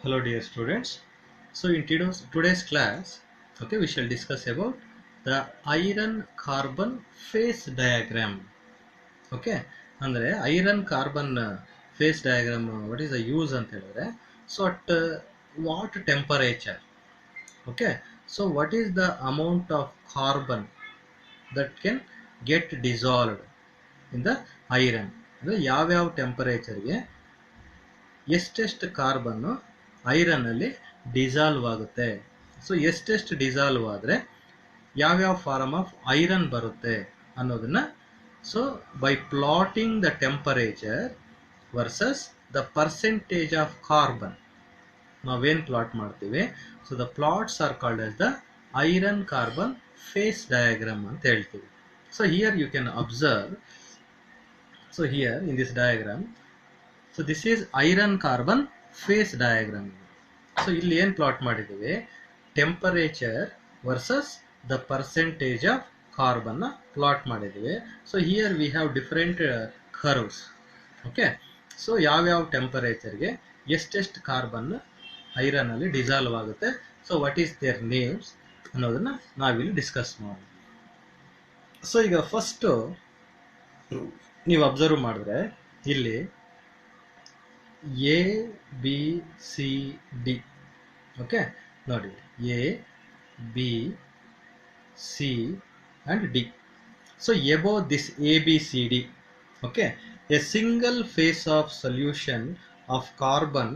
Hello dear students. So in today's class, okay, we shall discuss about the iron carbon phase diagram. Okay, andre iron carbon phase diagram, what is the use anta helidre? So at what temperature? Okay, so what is the amount of carbon that can get dissolved in the iron? ಅಂದ್ರೆ ಯಾವ ಟೆಂಪರೇಚರ್ಗೆ ಎಷ್ಟೆಷ್ಟು carbon iron ಅಲ್ಲಿ dissolve ಆಗುತ್ತೆ. So ಎಷ್ಟೆಷ್ಟು dissolve ಆದರೆ ಯಾವ್ಯಾವ form of iron ಬರುತ್ತೆ ಅನ್ನೋದನ್ನ so by plotting the temperature versus the percentage of carbon ನಾವೇನು ಪ್ಲಾಟ್ ಮಾಡ್ತೀವಿ. So the plots are called as the iron carbon phase diagram ಅಂತ ಹೇಳ್ತೀವಿ. So here you can observe. So here in this diagram, so this is iron carbon phase diagram. So ಇಲ್ಲಿ ಏನು plot ಮಾಡಿದ್ದೀವಿ, temperature versus the percentage of ಕಾರ್ಬನ್ನ plot ಮಾಡಿದ್ದೀವಿ. So here we have different curves. Okay, so ಯಾವ್ಯಾವ ಟೆಂಪರೇಚರ್ಗೆ ಎಷ್ಟೆಷ್ಟು carbon ಐರನ್ನಲ್ಲಿ dissolve ಆಗುತ್ತೆ, so what is their names ಅನ್ನೋದನ್ನ ನಾವಿಲ್ಲಿ ಡಿಸ್ಕಸ್ ಮಾಡೋಣ. ಸೊ ಈಗ ಫಸ್ಟು ನೀವು ಅಬ್ಸರ್ವ್ ಮಾಡಿದ್ರೆ ಇಲ್ಲಿ A B C D. Okay, ನೋಡಿ A B C and D. So above this A B C D, okay, a single phase of solution of carbon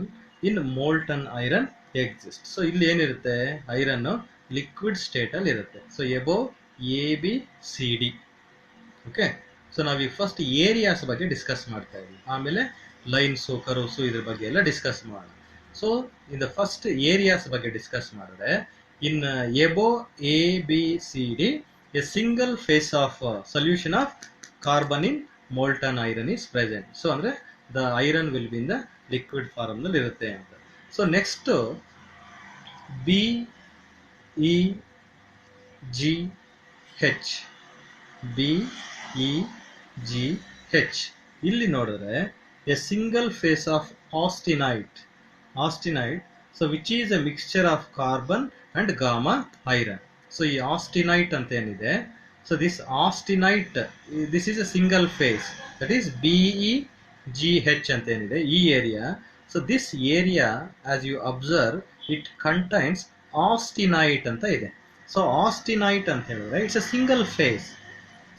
in molten iron exist. So ಇಲ್ಲಿ ಏನಿರುತ್ತೆ, iron liquid ಸ್ಟೇಟಲ್ಲಿ ಇರುತ್ತೆ. So above A B C D. Okay, so ನಾವೀಗ first areas ಬಗ್ಗೆ discuss ಮಾಡ್ತಾ ಇದ್ದೀವಿ, ಆಮೇಲೆ lines curves ಇದ್ರ ಬಗ್ಗೆ ಎಲ್ಲ ಡಿಸ್ಕಸ್ ಮಾಡೋಣ. So in the first areas ಬಗ್ಗೆ ಡಿಸ್ಕಸ್ ಮಾಡಿದ್ರೆ, in above A B C D a single phase of solution of carbon in molten iron is present. So ಅಂದರೆ the iron will be in the liquid ಫಾರ್ಮ್ನಲ್ಲಿ ಇರುತ್ತೆ ಅಂತ. So next B E G H, B E G H. ಇಲ್ಲಿ ನೋಡಿದ್ರೆ a single phase of austenite, so which is a mixture of carbon and gamma iron. So ಈ austenite ಅಂತ ಏನಿದೆ, so this austenite, this is a single phase, that is B E G H ಅಂತ ಏನಿದೆ ಈ area. So this area as you observe it contains austenite ಅಂತ ಇದೆ. So austenite ಅಂತ ಹೇಳಿದ್ರೆ it's a single phase.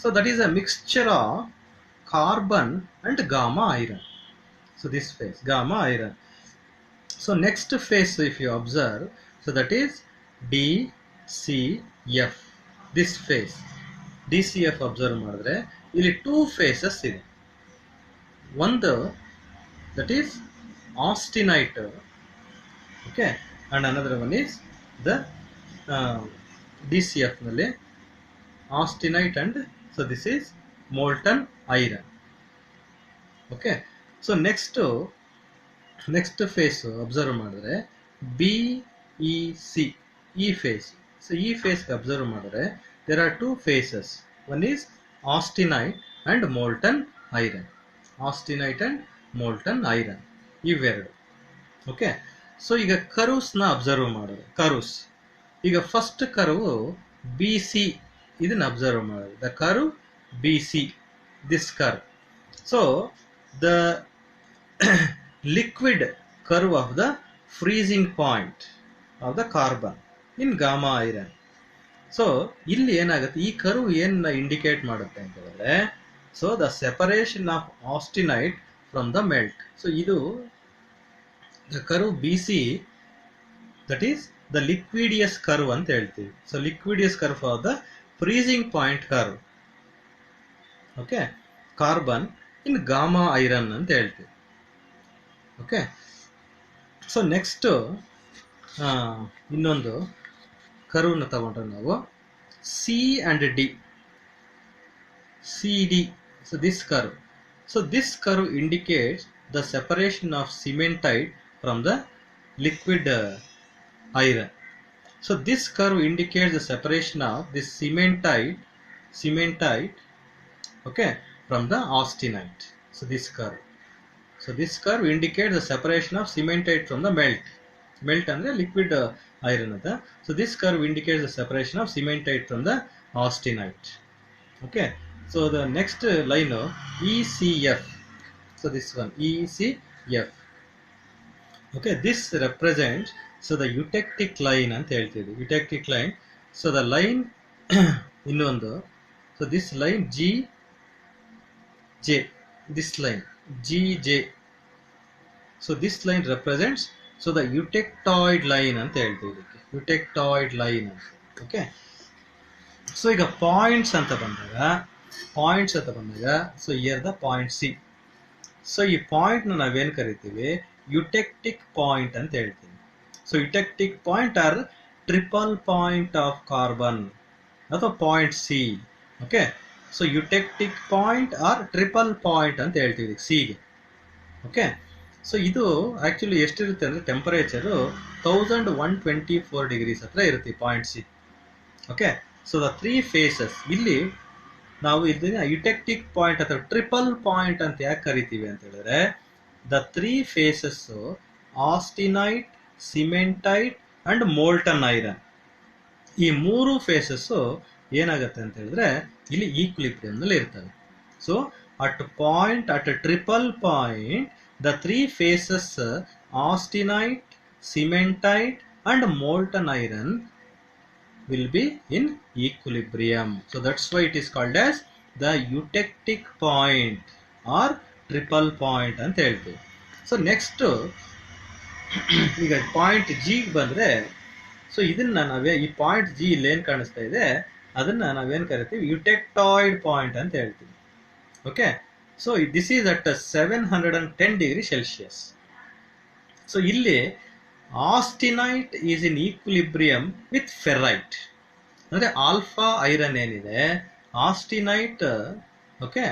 So that is a mixture of carbon and gamma iron. So this phase, gamma iron. So next phase, if you observe, so that is DCF. This phase, DCF observe ಮಾಡಿದ್ರೆ ಇಲ್ಲಿ two phases ಇದೆ. ಒಂದು that is austenite, okay, and another one is the DCF ನಲ್ಲಿ austenite and so this is molten iron. Okay, so next phase observe ಮಾಡಿದ್ರೆ B E C, ಈ phase. So ಈ phase observe ಮಾಡಿದ್ರೆ there are two phases, one is austenite and molten iron, austenite and molten iron ಇವೆರಡು. Okay, so ಈಗ ಕರ್ವ್ಸ್ನ observe ಮಾಡಿದ್ರೆ, curves ಈಗ first curve B C, ಇದನ್ನ ಅಬ್ಸರ್ವ್ ಮಾಡೋದು, the curve B C, this curve. So the liquid curve of the freezing point of the carbon in gamma iron. So ಇಲ್ಲಿ ಏನಾಗುತ್ತೆ, ಈ ಕರ್ವ್ ಏನ ಇಂಡಿಕೇಟ್ ಮಾಡುತ್ತೆ ಅಂತ ಹೇಳಿದ್ರೆ, so the separation of austenite from the melt. So ಇದು the curve B C, that is the liquidus curve ಅಂತ ಹೇಳ್ತೀವಿ. So liquidus curve of the freezing point curve, okay, carbon in gamma iron ಅಂತ ಹೇಳ್ತೀವಿ. Okay, so next ಇನ್ನೊಂದು ಕರ್ವ್ನ ತಗೊಂಡ್ರೆ ನಾವು C and D, C D. So this curve, so this curve indicates the separation of cementite from the liquid iron. So this curve indicates the separation of this cementite, okay, from the austenite. So this curve indicates the separation of cementite from the melt. Melt ಅಂದ್ರೆ liquid iron ಅಂತ. So this curve indicates the separation of cementite from the austenite. Okay, so the next line ECF. So this one ECF. Okay, this represents so the eutectic line ಅಂತ ಹೇಳ್ತೀವಿ. Eutectic line. So the line ಇನ್ನೊಂದು. So this line GJ. This line GJ. So this line represents so the eutectoid line ಅಂತ ಹೇಳ್ತೀವಿ ಇದಕ್ಕೆ. Eutectoid line. Okay. So ಈಗ points ಅಂತ ಬಂದಾಗ so here the point C. So ಈ point ನಾವೇನ್ ಕರಿತೀವಿ ಯುಟೆಕ್ಟಿಕ್ ಪಾಯಿಂಟ್ ಅಂತ ಹೇಳ್ತೀವಿ. So eutectic point or triple point of carbon ಅಥವಾ point C. Okay, so eutectic point or triple point ಅಂತ ಹೇಳ್ತೀವಿ ಸಿಗೆ. ಓಕೆ, ಸೊ ಇದು ಆಕ್ಚುಲಿ ಎಷ್ಟಿರುತ್ತೆ ಅಂದ್ರೆ ಟೆಂಪರೇಚರು 1124 ಡಿಗ್ರೀಸ್ ಹತ್ರ ಇರುತ್ತೆ point C. Okay, so the 3 phases ಇಲ್ಲಿ ನಾವು ಇದನ್ನ ಯುಟೆಕ್ಟಿಕ್ ಪಾಯಿಂಟ್ ಅಥವಾ ಟ್ರಿಪಲ್ ಪಾಯಿಂಟ್ ಅಂತ ಯಾಕೆ ಕರಿತೀವಿ ಅಂತ ಹೇಳಿದ್ರೆ the 3 phases austenite, cementite and molten iron, ಈ 3 ಫೇಸಸ್ ಏನಾಗುತ್ತೆ ಅಂತ ಹೇಳಿದ್ರೆ ಇಲ್ಲಿ ಈಕ್ವಿಲಿಬ್ರಿಯಂ ನಲ್ಲಿ ಇರ್ತವೆ. So at triple point the 3 phases austenite, cementite and molten iron will be in equilibrium. So that's why it is called as the eutectic point or triple point ಅಂತ ಹೇಳ್ತೀವಿ. So next ಈಗ point G ಬಂದ್ರೆ so ಇದನ್ನ ನಾವೇ ಈ point G ಇಲ್ಲಿ ಏನ್ ಕಾಣಿಸ್ತಾ ಇದೆ ಅದನ್ನ ನಾವೇನ್ ಕರಿತೀವಿ ಯುಟೆಕ್ಟಾಯ್ಡ್ ಪಾಯಿಂಟ್ ಅಂತ ಹೇಳ್ತೀವಿ. Okay, so this is at 710 degree Celsius. So ಇಲ್ಲಿ austenite is in equilibrium with ferrite. ಅಂದ್ರೆ ಆಲ್ಫಾ ಐರನ್ ಏನಿದೆ ಆಸ್ಟಿನೈಟ್, ಓಕೆ,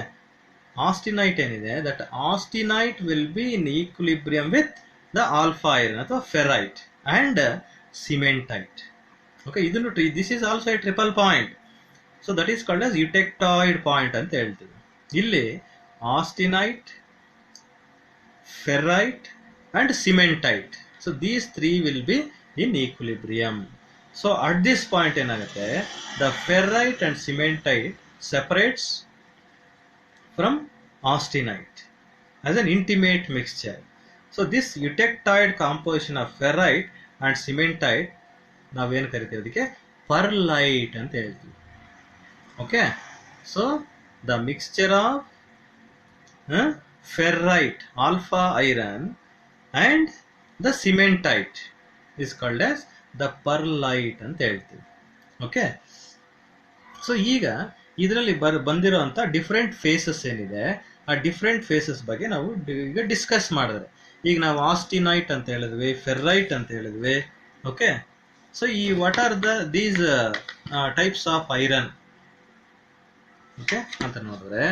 ಆಸ್ಟಿನೈಟ್ ಏನಿದೆ that austenite will be in equilibrium with the alpha iron ಅಥವಾ ಫೆರೈಟ್ ಅಂಡ್ ಸಿಮೆಂಟೈಟ್. ಓಕೆ, ಇದನ್ನು this is also a triple point. So that is called as eutectoid point ಅಂತ ಹೇಳ್ತೀವಿ. ಇಲ್ಲಿ austenite, ferrite and cementite. So these 3 will be in equilibrium. So at this point ಏನಾಗುತ್ತೆ the ferrite and cementite separates from austenite as an intimate mixture. So this eutectoid composition of ferrite and cementite ನಾವೇನು ಕರಿತೀವಿ ಅದಕ್ಕೆ perlite ಅಂತ ಹೇಳ್ತೀವಿ. Okay, so the mixture of ferrite, alpha iron and the cementite is called as the perlite ಅಂತ ಹೇಳ್ತೀವಿ. Okay, so ಈಗ ಇದರಲ್ಲಿ ಬಂದಿರೋಂಥ different phases ಏನಿದೆ ಆ ಡಿಫ್ರೆಂಟ್ ಫೇಸಸ್ ಬಗ್ಗೆ ನಾವು ಈಗ ಡಿಸ್ಕಸ್ ಮಾಡಿದ್ರೆ ಈಗ ನಾವು ಆಸ್ಟಿನೈಟ್ ಅಂತ ಹೇಳಿದ್ವಿ, ಫೆರೈಟ್ ಅಂತ ಹೇಳಿದ್ವಿ. ಓಕೆ, ಸೊ ಈ what are these types of iron okay ಅಂತ ನೋಡಿದ್ರೆ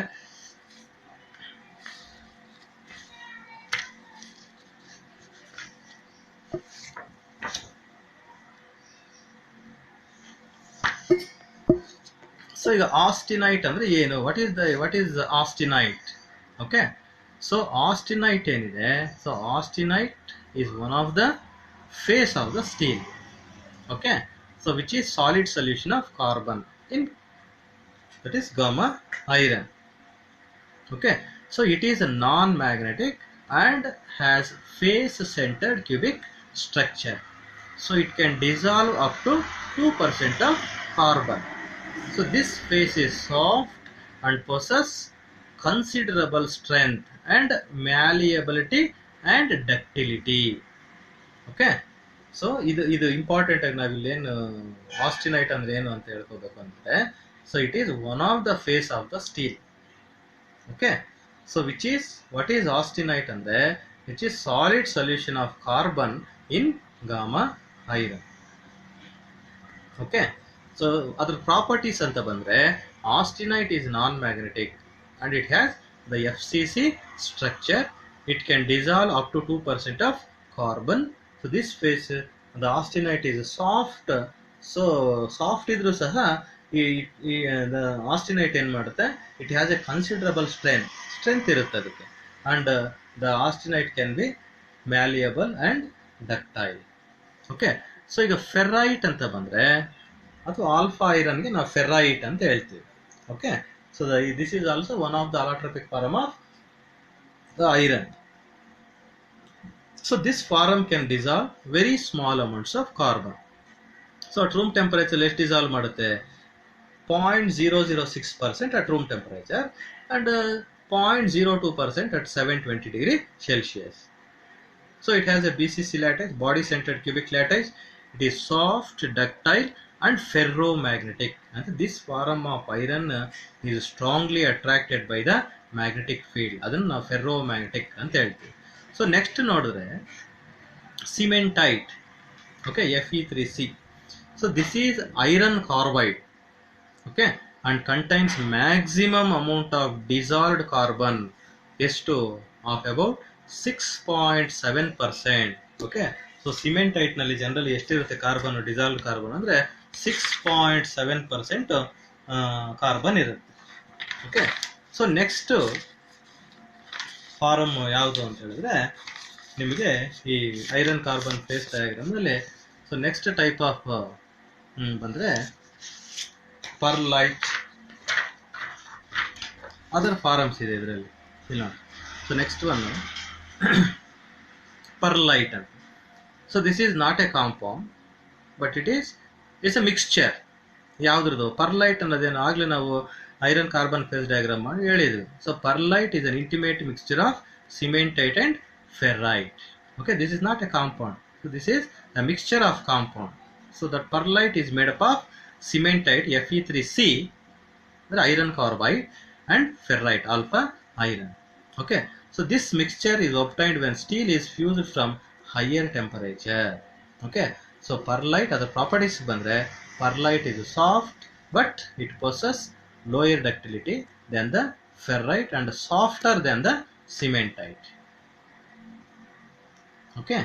ಸೊ ಈಗ ಆಸ್ಟಿನೈಟ್ ಅಂದ್ರೆ ಏನು, what is austenite? Okay, so austenite ಏನಿದೆ, so austenite is one of the phase of the steel. Okay, so which is solid solution of carbon in that is gamma iron. Okay, so it is a non-magnetic and has face-centered cubic structure. So it can dissolve up to 2% of carbon. So this phase is soft and possess considerable strength and malleability and ductility. Okay, so ಇದು important ಆಗಿ ನಾವಿಲ್ಲೇನು ಆಸ್ಟಿನೈಟ್ ಅಂದ್ರೆ ಏನು ಅಂತ ಹೇಳ್ಕೋಬೇಕು ಅಂದ್ರೆ so it is one of the face of the steel. Okay, so what is austenite ಅಂದ್ರೆ which is solid solution of carbon in gamma iron. Okay, so other properties anta bandre austenite is non-magnetic and it has the FCC structure. It can dissolve up to 2% of carbon. So this phase the austenite is soft. So soft idru saha the austenite ಏನು ಮಾಡುತ್ತೆ, it has a considerable strength ಇರುತ್ತೆ ಅದಕ್ಕೆ, and the austenite can be malleable and ductile. Okay. So ಈಗ ferrite ಅಂತ ಬಂದರೆ ಅಥವಾ alpha ಐರನ್ಗೆ ನಾವು ಫೆರೈಟ್ ಅಂತ ಹೇಳ್ತೀವಿ. Okay. So this is also one of the allotropic form of the iron. So this form can dissolve very small amounts of carbon. So at room temperature ಎಷ್ಟು dissolve ಮಾಡುತ್ತೆ? 0.006% at room temperature and 0.02% at 720 degree Celsius. So it has a BCC lattice, body centered cubic lattice. It is soft, ductile and ferromagnetic. And this form of iron is strongly attracted by the magnetic field. ಅದನ್ನು ನಾವು ferromagnetic ಅಂತ ಹೇಳ್ತೀವಿ. So next ನೋಡಿದ್ರೆ cementite. Okay, Fe3C. So this is iron carbide. Okay, and contains maximum amount of dissolved carbon. ಎಷ್ಟು? Of about 6.7%. Okay. So ಸಿಮೆಂಟೈಟ್ನಲ್ಲಿ generally ಎಷ್ಟಿರುತ್ತೆ carbon, dissolved carbon ಅಂದರೆ 6.7% carbon ಇರುತ್ತೆ. ಓಕೆ. ಸೊ ನೆಕ್ಸ್ಟ್ ಫಾರಮ್ ಯಾವುದು ಅಂತ ಹೇಳಿದ್ರೆ ನಿಮಗೆ ಈ ಐರನ್ ಕಾರ್ಬನ್ ಫೇಸ್ ಡಯಾಗ್ರಾಮ್ನಲ್ಲಿ ಸೊ ನೆಕ್ಸ್ಟ್ ಟೈಪ್ ಆಫ್ ಬಂದರೆ ಪರ್ಲೈಟ್. ಅದರ್ ಫಾರಮ್ಸ್ ಇದೆ ಇದರಲ್ಲಿ ಇಲ್ಲ. ಸೊ ನೆಕ್ಸ್ಟ್ ಒನ್ ಪರ್ಲೈಟ್ ಅಂತ. So this is not a compound but it's a mixture. ಯಾವುದ್ರದ್ದು? ಪರ್ಲೈಟ್ ಅನ್ನೋದೇನು ಆಗಲೇ ನಾವು ಐರನ್ ಕಾರ್ಬನ್ ಫೇಸ್ ಡಯಾಗ್ರಾಮ್ ಮಾಡಿ ಹೇಳಿದ್ವಿ. So pearlite is an intimate mixture of cementite and ferrite. Okay, this is not a compound. So this is a mixture of compound. So that perlite is made up of cementite, Fe3C, the iron carbide, and ferrite, alpha iron. Okay, so this mixture is obtained when steel is fused from higher temperature. Okay, so perlite other properties bandre perlite is soft but it possesses lower ductility than the ferrite and softer than the cementite. Okay,